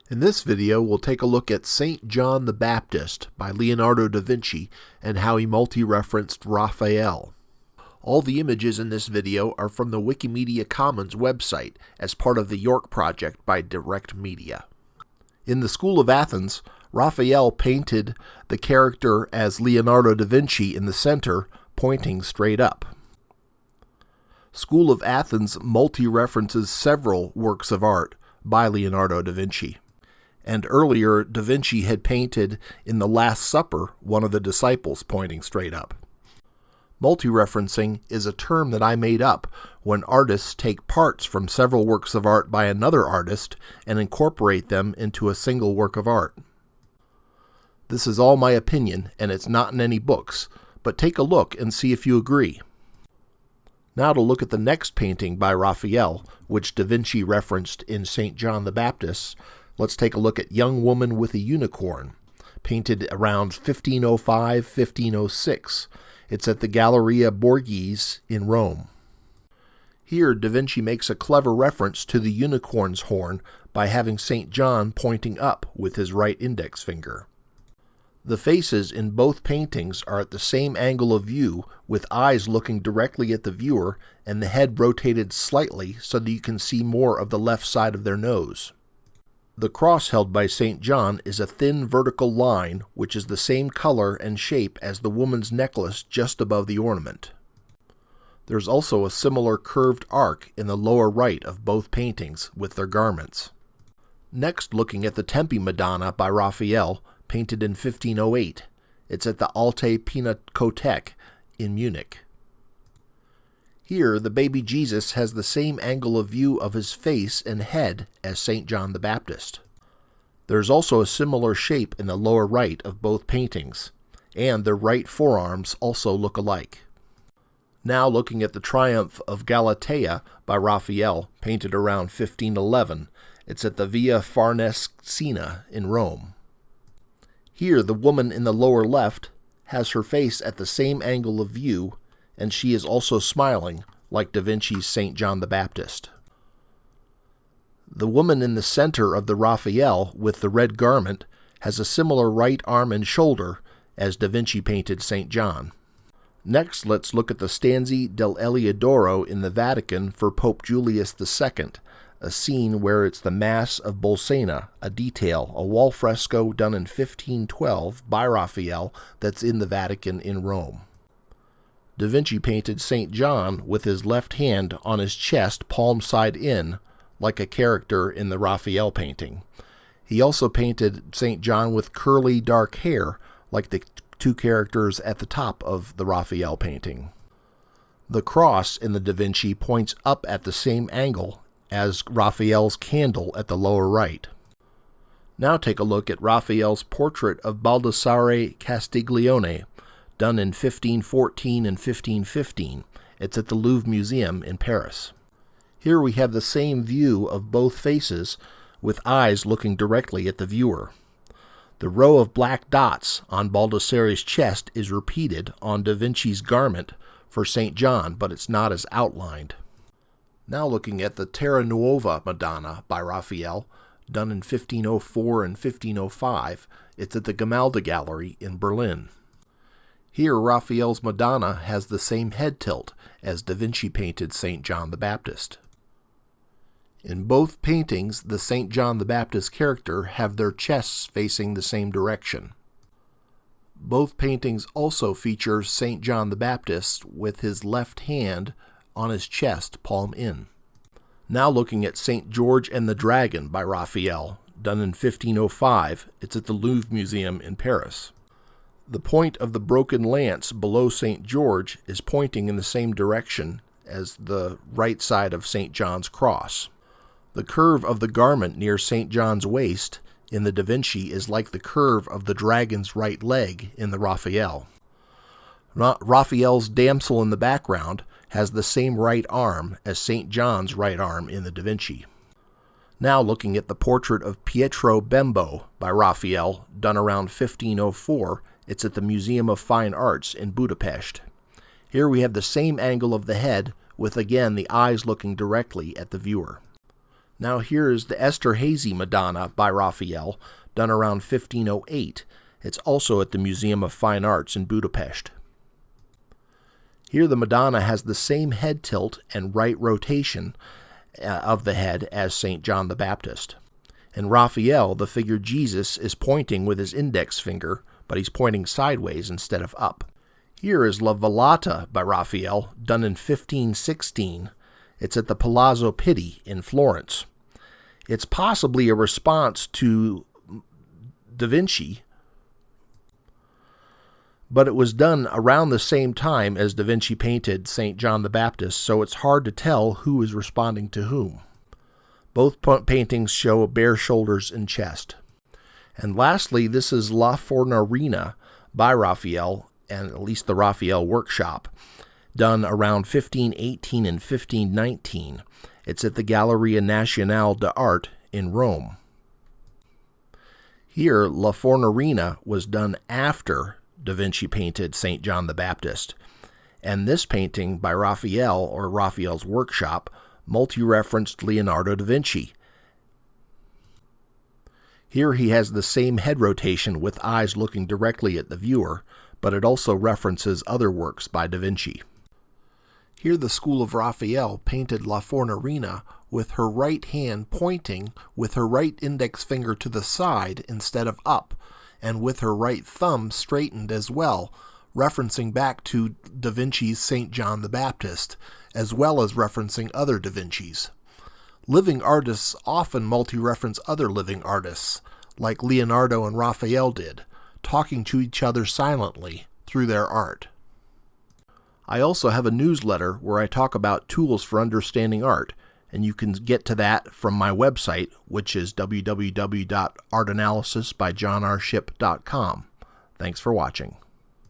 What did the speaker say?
In this video, we'll take a look at St. John the Baptist by Leonardo da Vinci and how he multi-referenced Raphael. All the images in this video are from the Wikimedia Commons website as part of the York project by Direct Media. In the School of Athens, Raphael painted the character as Leonardo da Vinci in the center, pointing straight up. School of Athens multi-references several works of art by Leonardo da Vinci. And earlier, Da Vinci had painted in the Last Supper one of the disciples pointing straight up. Multi-referencing is a term that I made up when artists take parts from several works of art by another artist and incorporate them into a single work of art. This is all my opinion, and it's not in any books, but take a look and see if you agree. Now to look at the next painting by Raphael, which Da Vinci referenced in St. John the Baptist. Let's take a look at Young Woman with a Unicorn, painted around 1505-1506. It's at the Galleria Borghese in Rome. Here, Da Vinci makes a clever reference to the unicorn's horn by having St. John pointing up with his right index finger. The faces in both paintings are at the same angle of view, with eyes looking directly at the viewer and the head rotated slightly so that you can see more of the left side of their nose. The cross held by St. John is a thin vertical line which is the same color and shape as the woman's necklace just above the ornament. There's also a similar curved arc in the lower right of both paintings with their garments. Next, looking at the Tempi Madonna by Raphael, painted in 1508. It's at the Alte Pinakothek in Munich. Here, the baby Jesus has the same angle of view of his face and head as St. John the Baptist. There's also a similar shape in the lower right of both paintings, and their right forearms also look alike. Now looking at the Triumph of Galatea by Raphael, painted around 1511, it's at the Via Farnesina in Rome. Here, the woman in the lower left has her face at the same angle of view, and she is also smiling, like Da Vinci's St. John the Baptist. The woman in the center of the Raphael with the red garment has a similar right arm and shoulder as Da Vinci painted St. John. Next, let's look at the Stanzi del Eliodoro in the Vatican for Pope Julius II, a scene where it's the Mass of Bolsena, a detail, a wall fresco done in 1512 by Raphael that's in the Vatican in Rome. Da Vinci painted St. John with his left hand on his chest, palm side in, like a character in the Raphael painting. He also painted St. John with curly dark hair, like the two characters at the top of the Raphael painting. The cross in the Da Vinci points up at the same angle as Raphael's candle at the lower right. Now take a look at Raphael's portrait of Baldassare Castiglione, done in 1514 and 1515. It's at the Louvre Museum in Paris. Here we have the same view of both faces, with eyes looking directly at the viewer. The row of black dots on Baldassare's chest is repeated on Da Vinci's garment for St. John, but it's not as outlined. Now looking at the Terra Nuova Madonna by Raphael, done in 1504 and 1505, it's at the Gamalda Gallery in Berlin. Here, Raphael's Madonna has the same head tilt as Da Vinci painted St. John the Baptist. In both paintings, the St. John the Baptist character have their chests facing the same direction. Both paintings also feature St. John the Baptist with his left hand on his chest, palm in. Now looking at St. George and the Dragon by Raphael, done in 1505, it's at the Louvre Museum in Paris. The point of the broken lance below St. George is pointing in the same direction as the right side of St. John's cross. The curve of the garment near St. John's waist in the Da Vinci is like the curve of the dragon's right leg in the Raphael. Raphael's damsel in the background has the same right arm as St. John's right arm in the Da Vinci. Now looking at the portrait of Pietro Bembo by Raphael, done around 1504, it's at the Museum of Fine Arts in Budapest. Here we have the same angle of the head, with again the eyes looking directly at the viewer. Now here is the Esterhazy Madonna by Raphael, done around 1508. It's also at the Museum of Fine Arts in Budapest. Here the Madonna has the same head tilt and right rotation of the head as St. John the Baptist. In Raphael, the figure Jesus is pointing with his index finger, but he's pointing sideways instead of up. Here is La Vallata by Raphael, done in 1516. It's at the Palazzo Pitti in Florence. It's possibly a response to Da Vinci, but it was done around the same time as Da Vinci painted St. John the Baptist, so it's hard to tell who is responding to whom. Both paintings show bare shoulders and chest. And lastly, this is La Fornarina by Raphael, and at least the Raphael workshop, done around 1518 and 1519. It's at the Galleria Nazionale d'Arte in Rome. Here, La Fornarina was done after Da Vinci painted St. John the Baptist, and this painting by Raphael, or Raphael's workshop, multi-referenced Leonardo da Vinci. Here he has the same head rotation with eyes looking directly at the viewer, but it also references other works by Da Vinci. Here the school of Raphael painted La Fornarina with her right hand pointing with her right index finger to the side instead of up, and with her right thumb straightened as well, referencing back to Da Vinci's St. John the Baptist, as well as referencing other Da Vincis. Living artists often multi-reference other living artists, like Leonardo and Raphael did, talking to each other silently through their art. I also have a newsletter where I talk about tools for understanding art, and you can get to that from my website, which is www.artanalysisbyjohnrship.com. Thanks for watching.